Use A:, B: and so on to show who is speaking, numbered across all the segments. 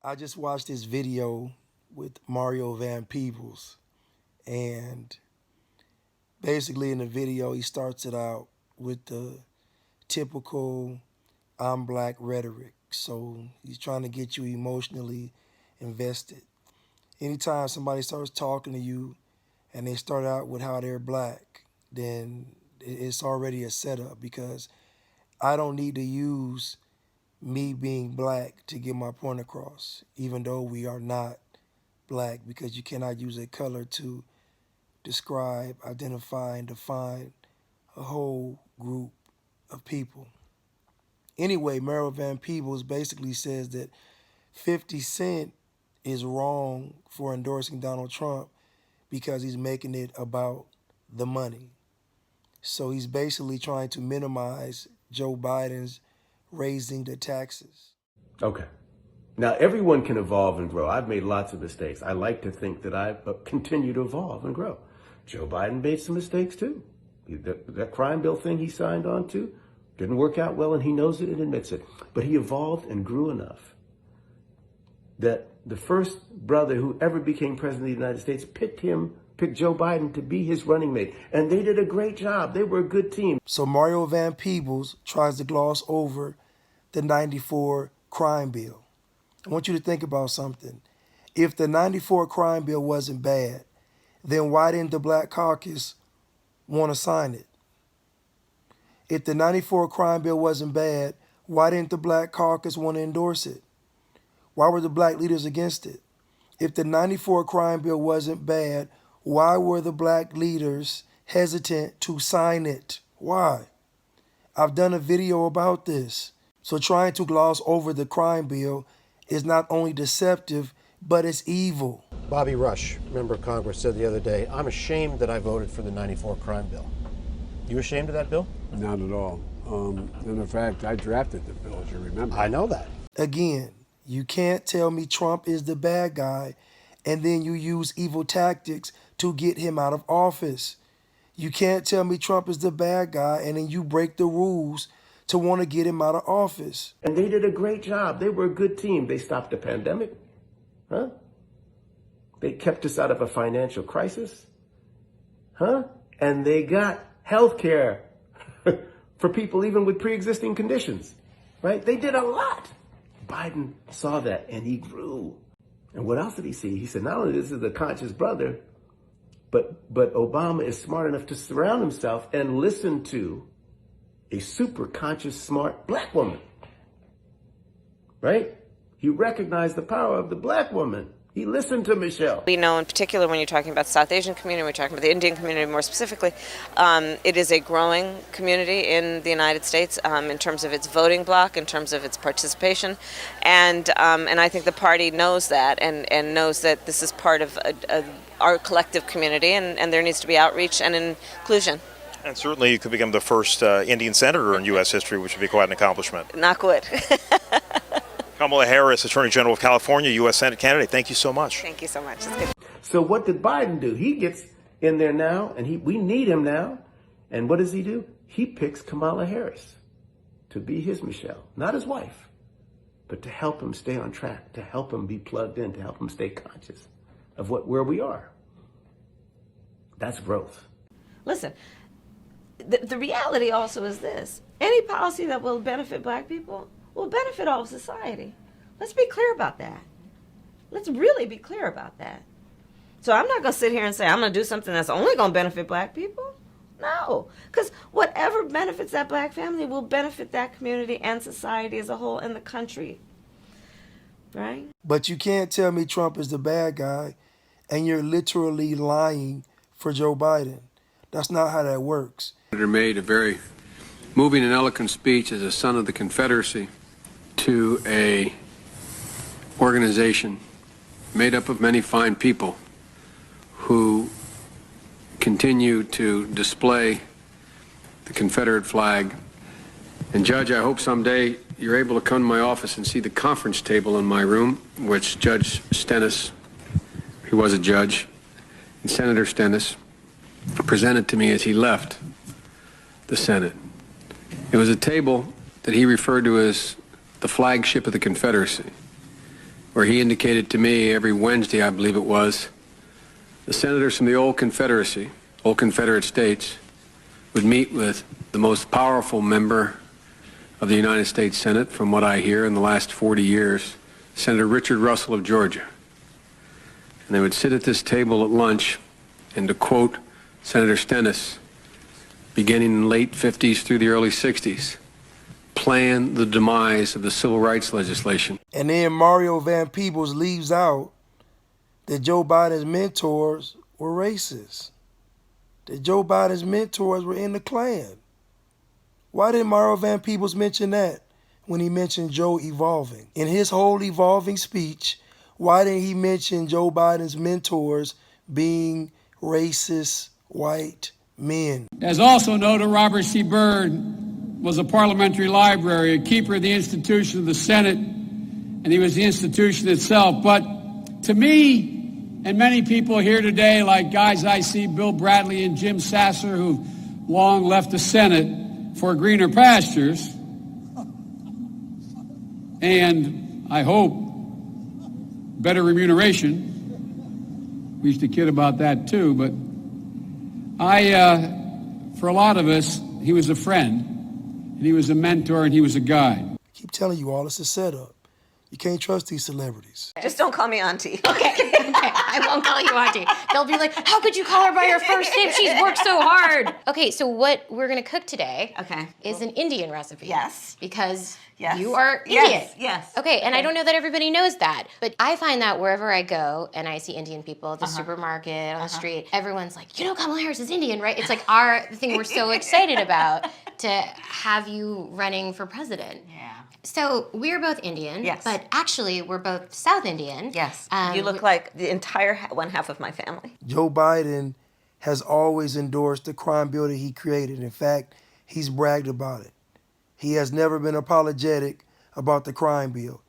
A: I just watched this video with Mario Van Peebles, and basically in the video he starts it out with the typical "I'm black" rhetoric. So he's trying to get you emotionally invested. Anytime somebody starts talking to you and they start out with how they're black, then it's already a setup, because I don't need to use me being black to get my point across, even though we are not black, because you cannot use a color to describe, identify, and define a whole group of people. Anyway, Mario Van Peebles basically says that 50 Cent is wrong for endorsing Donald Trump because he's making it about the money. So he's basically trying to minimize Joe Biden's raising the taxes.
B: Okay. Now, everyone can evolve and grow. I've made lots of mistakes. I like to think that I continue to evolve and grow. Joe Biden made some mistakes too. That crime bill thing he signed on to didn't work out well, and he knows it and admits it. But he evolved and grew enough that the first brother who ever became president of the United States picked Joe Biden to be his running mate. And they did a great job. They were a good team.
A: So Mario Van Peebles tries to gloss over the 94 crime bill. I want you to think about something. If the 94 crime bill wasn't bad, then why didn't the Black Caucus want to sign it? If the 94 crime bill wasn't bad, why didn't the Black Caucus want to endorse it? Why were the black leaders against it? If the 94 crime bill wasn't bad, why were the black leaders hesitant to sign it? Why? I've done a video about this. So trying to gloss over the crime bill is not only deceptive, but it's evil.
C: Bobby Rush, member of Congress, said the other day, "I'm ashamed that I voted for the 94 crime bill." You ashamed of that bill?
D: Not at all. And in fact, I drafted the bill, as you remember.
C: I know that.
A: Again, you can't tell me Trump is the bad guy and then you use evil tactics to get him out of office. You can't tell me Trump is the bad guy and then you break the rules to want to get him out of office.
B: And they did a great job. They were a good team. They stopped the pandemic. Huh? They kept us out of a financial crisis. Huh? And they got health care for people even with pre-existing conditions. Right? They did a lot. Biden saw that and he grew. And what else did he see? He said, not only this is a conscious brother, but Obama is smart enough to surround himself and listen to a super conscious, smart black woman. Right? He recognized the power of the black woman. He listened to Michelle.
E: We know in particular when you're talking about the South Asian community, we're talking about the Indian community more specifically, it is a growing community in the United States in terms of its voting bloc, in terms of its participation. And I think the party knows that and knows that this is part of our collective community, and there needs to be outreach and inclusion.
F: And certainly you could become the first Indian senator in U.S. history, which would be quite an accomplishment.
E: Knock wood.
F: Kamala Harris, Attorney General of California, U.S. Senate candidate, thank you so much.
E: Thank you so much. It's good.
B: So what did Biden do? He gets in there now, and we need him now. And what does he do? He picks Kamala Harris to be his Michelle, not his wife, but to help him stay on track, to help him be plugged in, to help him stay conscious of where we are. That's growth.
G: Listen, the reality also is this. Any policy that will benefit black people will benefit all of society. Let's be clear about that. Let's really be clear about that. So I'm not going to sit here and say I'm going to do something that's only going to benefit black people. No, because whatever benefits that black family will benefit that community and society as a whole and the country. Right?
A: But you can't tell me Trump is the bad guy and you're literally lying for Joe Biden. That's not how that works.
D: Senator made a very moving and eloquent speech as a son of the Confederacy to a organization made up of many fine people who continue to display the Confederate flag. And Judge, I hope someday you're able to come to my office and see the conference table in my room, which Judge Stennis, who was a judge, and Senator Stennis presented to me as he left the Senate. It was a table that he referred to as the flagship of the Confederacy, where he indicated to me every Wednesday, I believe it was, the senators from the old Confederacy, old Confederate states, would meet with the most powerful member of the United States Senate, from what I hear, in the last 40 years, Senator Richard Russell of Georgia. And they would sit at this table at lunch, and to quote Senator Stennis, beginning in the late 50s through the early 60s, plan the demise of the civil rights legislation.
A: And then Mario Van Peebles leaves out that Joe Biden's mentors were racist, that Joe Biden's mentors were in the Klan. Why didn't Mario Van Peebles mention that when he mentioned Joe evolving? In his whole evolving speech, why didn't he mention Joe Biden's mentors being racist white men?
H: As also noted, Robert C. Byrd was a parliamentary library, a keeper of the institution of the Senate, and he was the institution itself. But to me, and many people here today, like guys I see, Bill Bradley and Jim Sasser, who've long left the Senate for greener pastures, and I hope better remuneration. We used to kid about that too, but for a lot of us, he was a friend, and he was a mentor, and he was a guide.
A: I keep telling you all, it's a setup. You can't trust these celebrities.
E: Just don't call me auntie.
I: Okay, I won't call you auntie. They'll be like, how could you call her by her first name? She's worked so hard. Okay, so what we're gonna cook today is an Indian recipe.
G: Yes.
I: Because
G: Yes.
I: you are Indian.
G: Yes.
I: Okay, and I don't know that everybody knows that, but I find that wherever I go and I see Indian people at the supermarket, on the street, everyone's like, you know Kamala Harris is Indian, right? It's like the thing we're so excited about to have you running for president.
G: Yeah.
I: So we're both Indian,
G: Yes.
I: but actually we're both South Indian.
G: Yes. You look like the entire one half of my family.
A: Joe Biden has always endorsed the crime bill that he created. In fact, he's bragged about it. He has never been apologetic about the crime bill.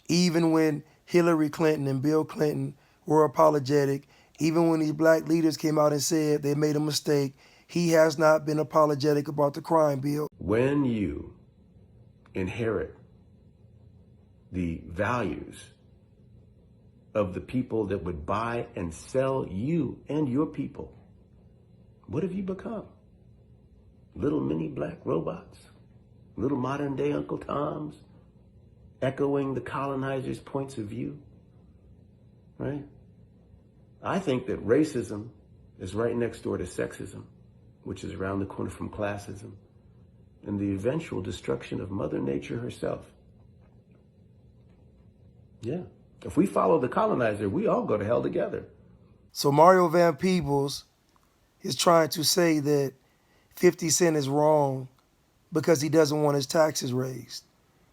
A: Even when Hillary Clinton and Bill Clinton were apologetic, even when these black leaders came out and said they made a mistake, he has not been apologetic about the crime bill.
B: When you inherit the values of the people that would buy and sell you and your people, what have you become? Little mini black robots? Little modern day Uncle Toms? Echoing the colonizers' points of view? Right? I think that racism is right next door to sexism, which is around the corner from classism, and the eventual destruction of Mother Nature herself. Yeah. If we follow the colonizer, we all go to hell together.
A: So Mario Van Peebles is trying to say that 50 Cent is wrong because he doesn't want his taxes raised.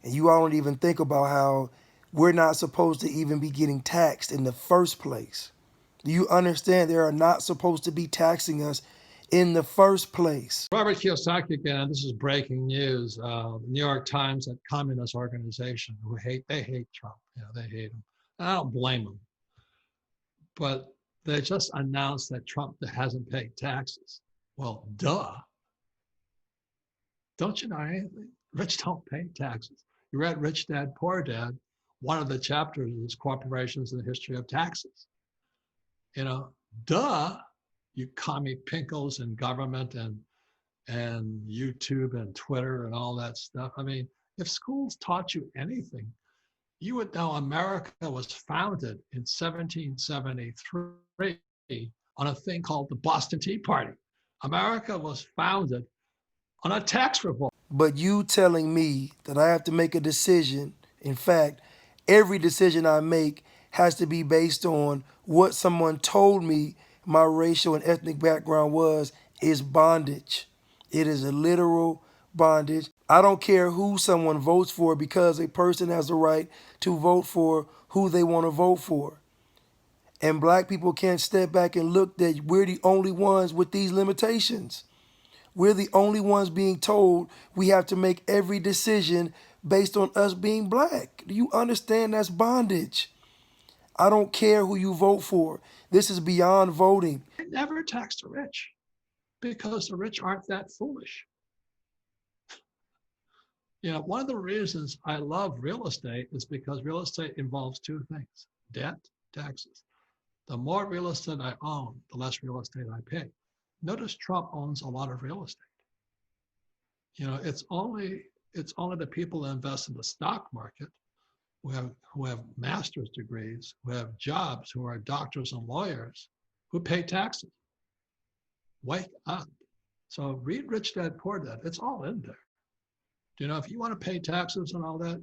A: And you all don't even think about how we're not supposed to even be getting taxed in the first place. Do you understand they are not supposed to be taxing us in the first place?
H: Robert Kiyosaki again, this is breaking news. The New York Times, that communist organization, they hate Trump. Yeah, they hate him. I don't blame them. But they just announced that Trump hasn't paid taxes. Well, duh. Don't you know anything? Rich don't pay taxes. You read Rich Dad, Poor Dad. One of the chapters is corporations and the history of taxes. You know, duh, you commie pinkles in government and YouTube and Twitter and all that stuff. I mean, if schools taught you anything, you would know America was founded in 1773 on a thing called the Boston Tea Party. America was founded on a tax revolt.
A: But you telling me that I have to make a decision, in fact, every decision I make has to be based on what someone told me my racial and ethnic background was, is bondage. It is a literal bondage. I don't care who someone votes for because a person has the right to vote for who they want to vote for. And black people can't step back and look that we're the only ones with these limitations. We're the only ones being told we have to make every decision based on us being black. Do you understand that's bondage? I don't care who you vote for. This is beyond voting.
H: They never tax the rich because the rich aren't that foolish. One of the reasons I love real estate is because real estate involves two things: debt, taxes. The more real estate I own, the less real estate I pay. Notice Trump owns a lot of real estate. It's only the people that invest in the stock market who have master's degrees, who have jobs, who are doctors and lawyers, who pay taxes. Wake up. So read Rich Dad Poor Dad. It's all in there. If you want to pay taxes and all that,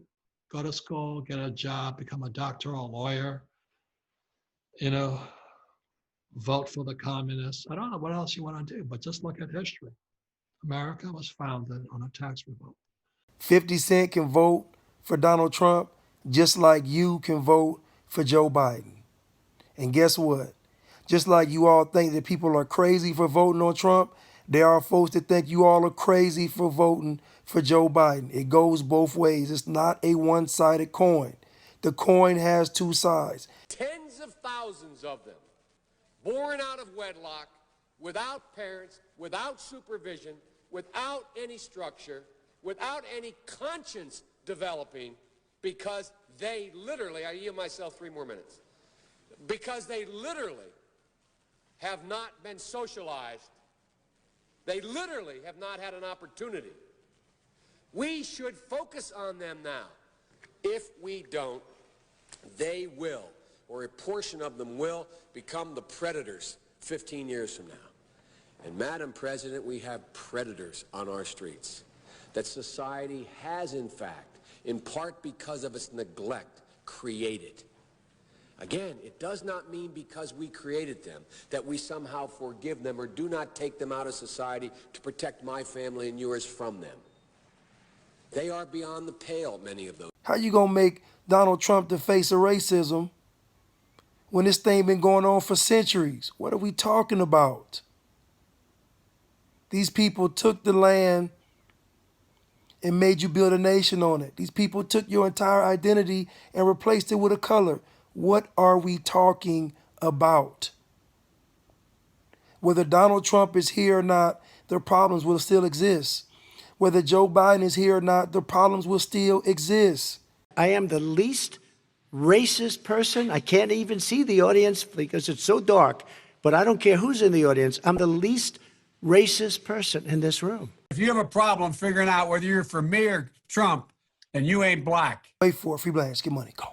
H: go to school, get a job, become a doctor or a lawyer, vote for the communists. I don't know what else you want to do, but just look at history. America was founded on a tax revolt.
A: 50 Cent can vote for Donald Trump just like you can vote for Joe Biden. And guess what? Just like you all think that people are crazy for voting on Trump, there are folks that think you all are crazy for voting for Joe Biden. It goes both ways. It's not a one-sided coin. The coin has two sides.
J: Tens of thousands of them, born out of wedlock, without parents, without supervision, without any structure, without any conscience developing, because they literally, I yield myself 3 more minutes, because they literally have not been socialized. They literally have not had an opportunity. We should focus on them now. If we don't, they will, or a portion of them will, become the predators 15 years from now. And Madam President, we have predators on our streets that society has, in fact, in part because of its neglect, created. Again, it does not mean because we created them that we somehow forgive them or do not take them out of society to protect my family and yours from them. They are beyond the pale, many of those.
A: How you gonna make Donald Trump the face of racism when this thing been going on for centuries? What are we talking about? These people took the land and made you build a nation on it. These people took your entire identity and replaced it with a color. What are we talking about? Whether Donald Trump is here or not, the problems will still exist. Whether Joe Biden is here or not, the problems will still exist.
K: I am the least racist person. I can't even see the audience because it's so dark, but I don't care who's in the audience. I'm the least racist person in this room.
L: If you have a problem figuring out whether you're for me or Trump, then you ain't black.
A: Wait for it. Free Blanche. Get money. Call.